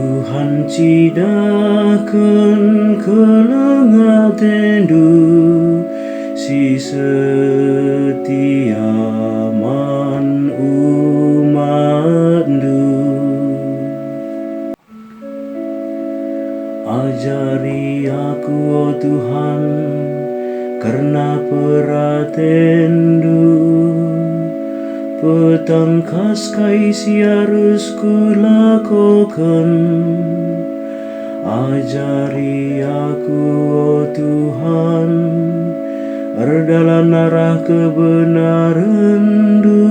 Tuhan cidahkeun kelenga tendu si setia man umatNdu. Ajari aku, oh Tuhan, karena peratendu, petangkas kai siarus kulakokan. Ajari aku, oh Tuhan, erdalan arah kebenarandu,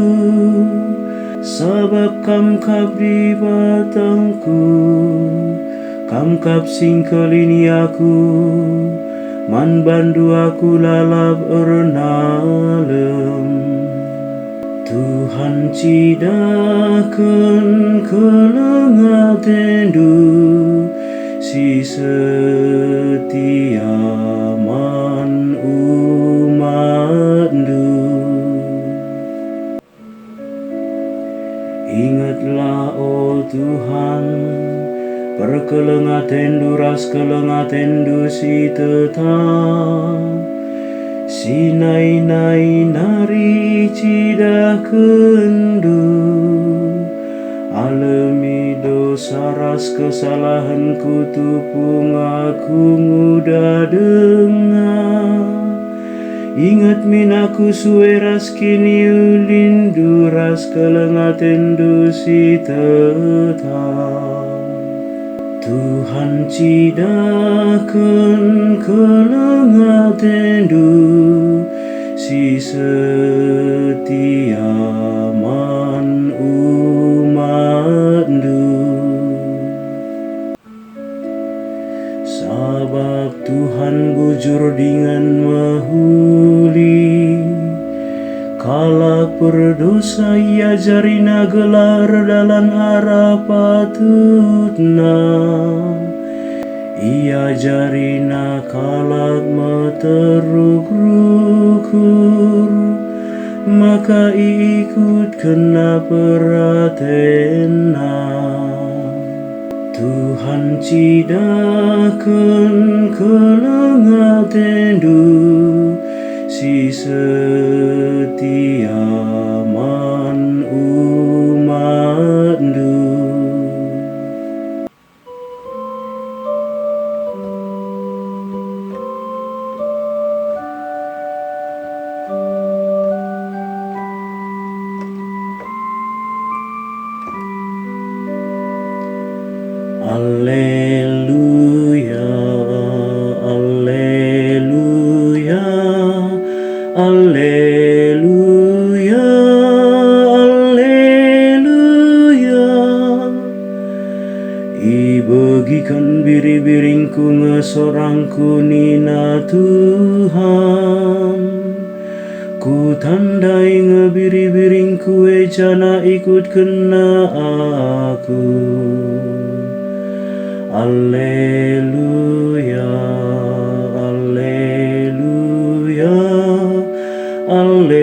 sabab kamkap di batangku, kamkap singkelini aku, man bandu aku lalap ernalem. Tuhan cidahkeun kelenga tendu si setia man umatNdu. Ingatlah, oh Tuhan, perkelenga tendu ras kelenga tendu si tetap, si nai nari cidahkeundu, alami dosa ras kesalahanku tupung aku nguda dengar. Ingat min aku suwe ras kini ulindu ras kelenga tendu si tetap. Tuhan cidahkeun kelenga tendu si setia man umatNdu. Sabab Tuhan bujur dengan mahuli, kala perdosa ia jarina gelar dalam arah patutna. Ia jarina kalak meteruk rukur, maka ikut kena peratena. Tuhan cidahkeun kelenga tendu si setia man umatNdu. Alleluia, alleluia, alleluia, alleluia. Ibagikan biri-biringku ngesorangku nina Tuhan, ku tandai ngebiri-biringku ejana ikut kena aku. Alleluia, alleluia, alleluia.